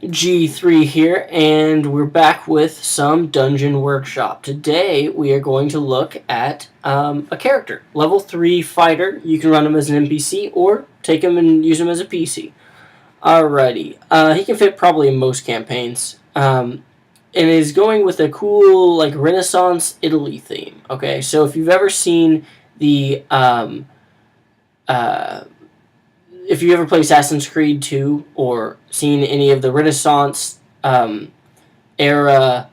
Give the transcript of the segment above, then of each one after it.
G3 here, and we're back with some Dungeon Workshop. Today, we are going to look at a character. Level 3 fighter. You can run him as an NPC, or take him and use him as a PC. Alrighty. He can fit probably in most campaigns. And is going with a cool, like, Renaissance Italy theme. Okay, so if you've ever seen the, if you ever played Assassin's Creed 2 or seen any of the Renaissance era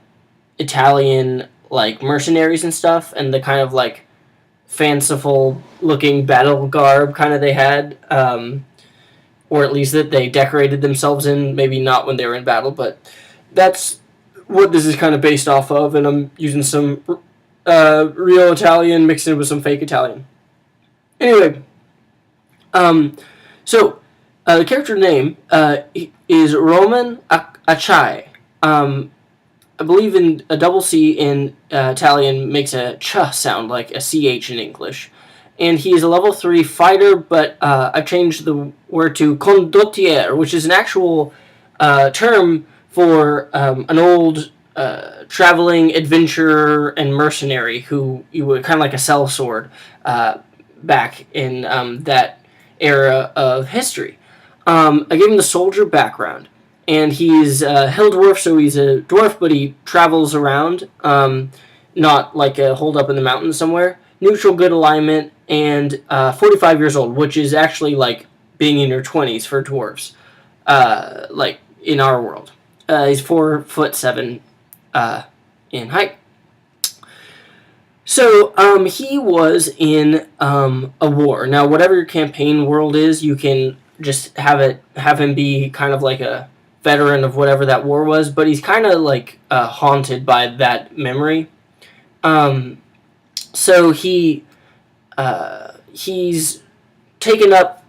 Italian like mercenaries and stuff, and the kind of like fanciful looking battle garb kind of they had, or at least that they decorated themselves in, maybe not when they were in battle, but that's what this is kind of based off of, and I'm using some real Italian mixed in with some fake Italian. Anyway, so, the character name is Roman Achai. I believe in a double C in Italian makes a ch sound like a CH in English. And he is a level 3 fighter, but I've changed the word to condottiere, which is an actual term for an old traveling adventurer and mercenary who you would kind of like a sellsword back in that era of history. I gave him the soldier background, and he's a hill dwarf, so he's a dwarf, but he travels around, not like a hold up in the mountains somewhere. Neutral, good alignment, and 45 years old, which is actually like being in your 20s for dwarves, like in our world. He's 4'7" in height. So, he was in a war. Now, whatever your campaign world is, you can just have him be kind of like a veteran of whatever that war was, but he's kind of like haunted by that memory. So he's taken up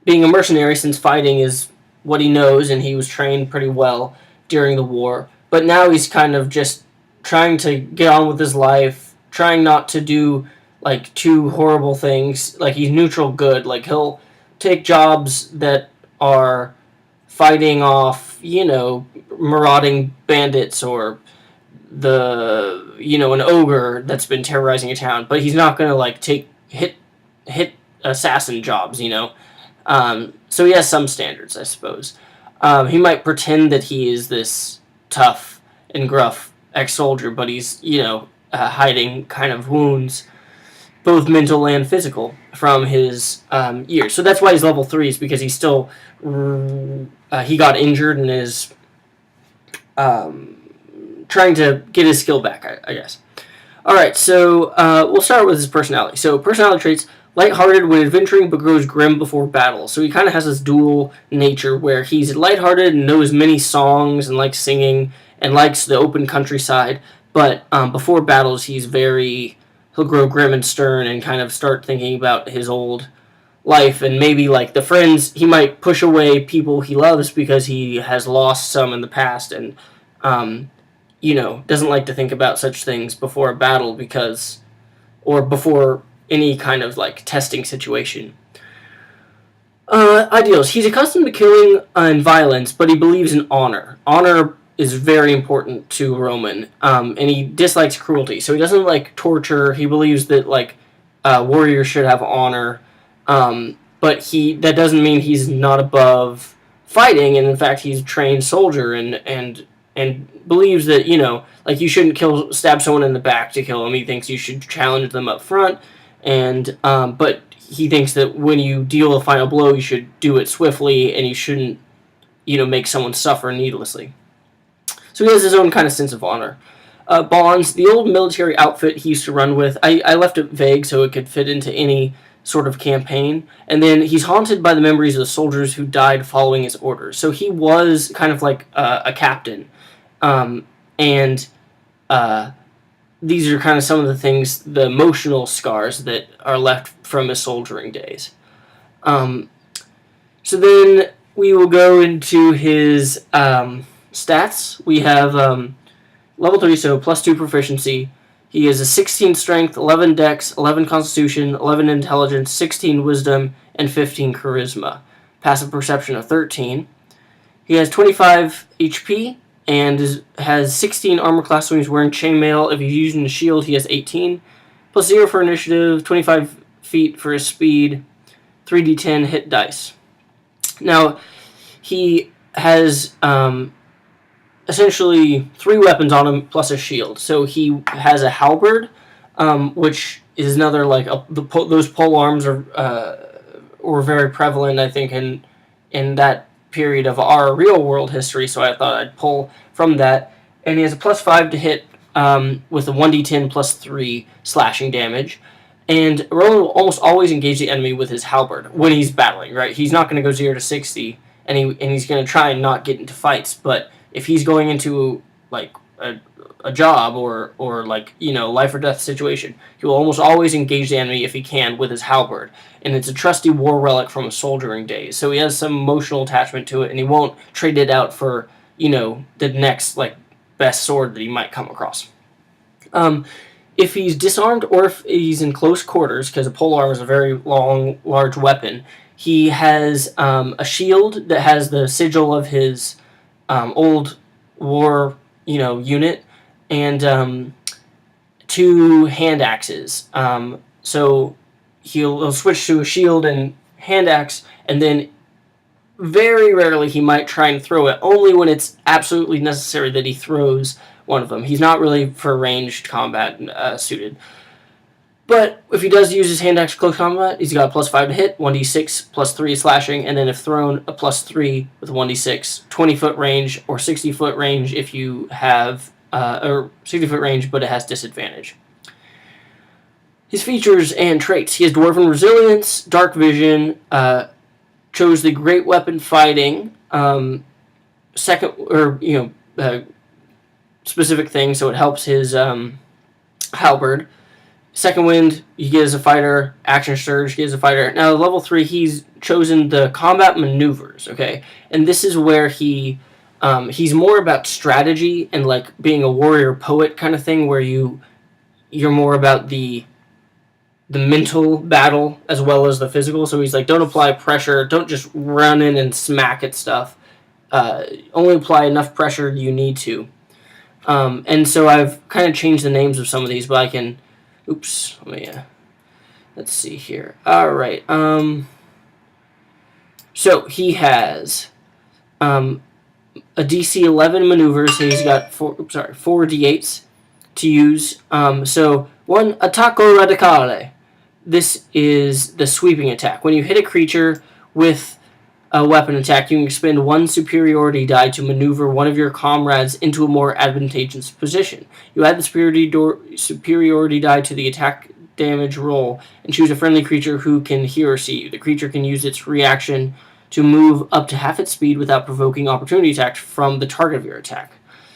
being a mercenary since fighting is what he knows, and he was trained pretty well during the war. But now he's kind of just trying to get on with his life, trying not to do like too horrible things. Like he's neutral good. Like he'll take jobs that are fighting off, marauding bandits or an ogre that's been terrorizing a town. But he's not gonna like hit assassin jobs, So he has some standards, I suppose. He might pretend that he is this tough and gruff ex-soldier, but he's, hiding kind of wounds, both mental and physical, from his years. So that's why he's level 3, is because he's still he got injured and is trying to get his skill back, I guess. Alright, so we'll start with his personality. So personality traits: lighthearted when adventuring, but grows grim before battle. So he kind of has this dual nature where he's lighthearted and knows many songs and likes singing and likes the open countryside. But before battles, he'll grow grim and stern and kind of start thinking about his old life, and maybe like the friends, he might push away people he loves because he has lost some in the past, and doesn't like to think about such things before a battle or before any kind of like testing situation. Ideals: he's accustomed to killing and violence, but he believes in honor. Honor is very important to Roman, and he dislikes cruelty, so he doesn't like torture. He believes that like warriors should have honor, but that doesn't mean he's not above fighting, and in fact he's a trained soldier and believes that like you shouldn't stab someone in the back to kill him. He thinks you should challenge them up front, and but he thinks that when you deal a final blow, you should do it swiftly, and you shouldn't make someone suffer needlessly. So he has his own kind of sense of honor. Bonds: the old military outfit he used to run with. I left it vague so it could fit into any sort of campaign. And then he's haunted by the memories of the soldiers who died following his orders. So he was kind of like a captain. And these are kind of some of the things, the emotional scars that are left from his soldiering days. So then we will go into his stats. We have level 3, so +2 proficiency. He is a 16 strength, 11 dex, 11 constitution, 11 intelligence, 16 wisdom, and 15 charisma. Passive perception of 13. He has 25 HP and has 16 armor class when he's wearing chainmail. If he's using a shield, he has 18. Plus 0 for initiative, 25 feet for his speed, 3d10 hit dice. Now, he has essentially 3 weapons on him plus a shield. So he has a halberd, which is another, like, those pole arms were very prevalent, I think, in that period of our real world history, so I thought I'd pull from that. And he has a plus 5 to hit with a 1d10 plus 3 slashing damage. And Roland will almost always engage the enemy with his halberd when he's battling, right? He's not going to go 0 to 60, and he's going to try and not get into fights. But if he's going into, like, a job or like, life or death situation, he will almost always engage the enemy if he can with his halberd. And it's a trusty war relic from his soldiering days, so he has some emotional attachment to it, and he won't trade it out for, the next, like, best sword that he might come across. If he's disarmed or if he's in close quarters, because a polearm is a very long, large weapon, he has a shield that has the sigil of his old war, unit, and 2 hand axes. So he'll switch to a shield and hand axe, and then very rarely he might try and throw it, only when it's absolutely necessary that he throws one of them. He's not really for ranged combat suited. But if he does use his hand axe close combat, he's got a plus 5 to hit, 1d6 plus 3 slashing, and then if thrown, a plus 3 with 1d6, 20-foot range or 60-foot range if you have, or 60-foot range, but it has disadvantage. His features and traits. He has Dwarven Resilience, Dark Vision, chose the Great Weapon Fighting, specific thing, so it helps his halberd. Second Wind, you get as a fighter. Action Surge, you get as a fighter. Now, level 3, he's chosen the Combat Maneuvers, okay? And this is where he's more about strategy and, like, being a warrior poet kind of thing, where you're more about the mental battle as well as the physical. So he's like, don't apply pressure, don't just run in and smack at stuff. Only apply enough pressure you need to. And so I've kind of changed the names of some of these, but I can... Oops. Let's see here. All right. So he has a DC 11 maneuvers. So he's got 4 d8s to use. So 1, Attacco Radicale. This is the sweeping attack. When you hit a creature with a weapon attack, you can expend 1 superiority die to maneuver one of your comrades into a more advantageous position. You add the superiority die to the attack damage roll and choose a friendly creature who can hear or see you. The creature can use its reaction to move up to half its speed without provoking opportunity attacks from the target of your attack.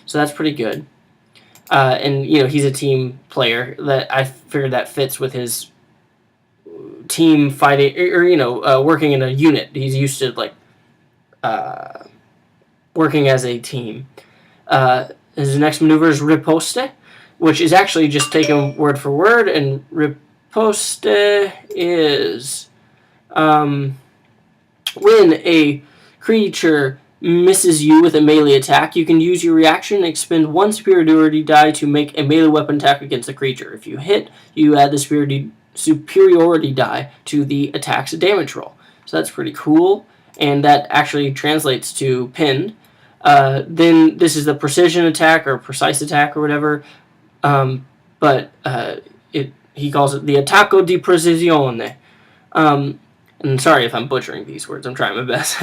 So that's pretty good. And, he's a team player. That I figured that fits with his team fighting, or working in a unit. He's used to, like, working as a team. His next maneuver is Riposte, which is actually just taken word for word, and Riposte is when a creature misses you with a melee attack, you can use your reaction and expend 1 superiority die to make a melee weapon attack against the creature. If you hit, you add the superiority die to the attack's damage roll. So that's pretty cool, and that actually translates to pinned. Then this is the precision attack or precise attack or whatever, but he calls it the attacco di precisione. And sorry if I'm butchering these words, I'm trying my best.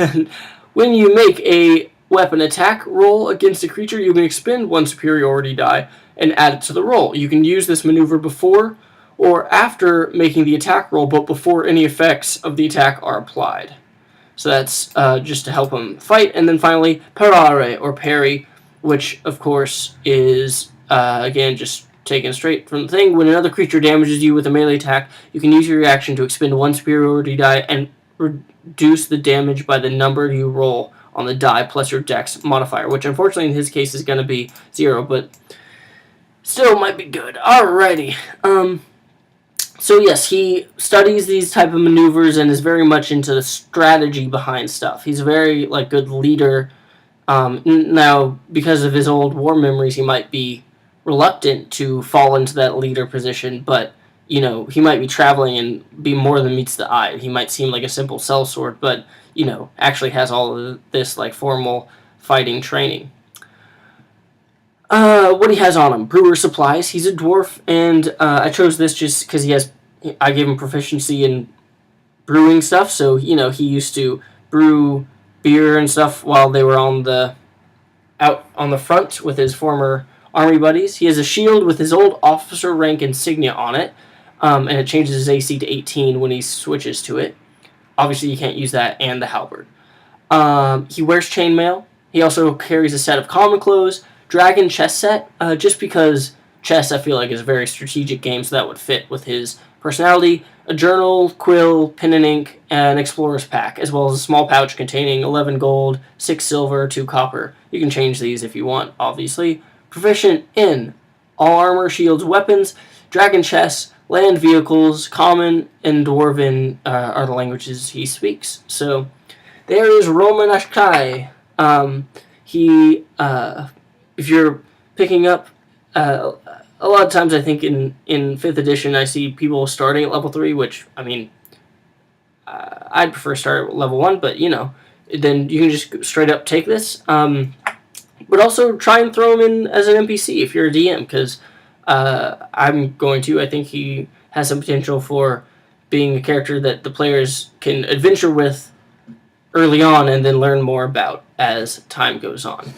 When you make a weapon attack roll against a creature, you can expend 1 superiority die and add it to the roll. You can use this maneuver before or after making the attack roll, but before any effects of the attack are applied. So that's just to help him fight. And then finally, parare, or parry, which, of course, is, again, just taken straight from the thing. When another creature damages you with a melee attack, you can use your reaction to expend 1 superiority die and reduce the damage by the number you roll on the die plus your dex modifier, which unfortunately in his case is going to be 0, but still might be good. Alrighty. So yes, he studies these type of maneuvers and is very much into the strategy behind stuff. He's a very, like, good leader Now, because of his old war memories, he might be reluctant to fall into that leader position, but he might be traveling and be more than meets the eye. He might seem like a simple sellsword, but actually has all of this like formal fighting training. What he has on him: brewer supplies. He's a dwarf, and I chose this just because I gave him proficiency in brewing stuff, so he used to brew beer and stuff while they were out on the front with his former army buddies. He has a shield with his old officer rank insignia on it, and it changes his AC to 18 when he switches to it. Obviously, you can't use that and the halberd. He wears chainmail. He also carries a set of common clothes, dragon chess set, just because chess, I feel like, is a very strategic game, so that would fit with his personality. A journal, quill, pen and ink, and an explorer's pack, as well as a small pouch containing 11 gold, 6 silver, 2 copper. You can change these if you want, obviously. Proficient in all armor, shields, weapons, dragon chess, land vehicles, common, and dwarven are the languages he speaks. So there is Roman Ashkai. If you're picking up, a lot of times I think in 5th edition I see people starting at level 3, which, I mean, I'd prefer start at level 1, but, then you can just straight up take this. But also try and throw him in as an NPC if you're a DM, because I'm going to. I think he has some potential for being a character that the players can adventure with early on and then learn more about as time goes on.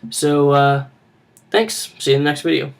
So, thanks. See you in the next video.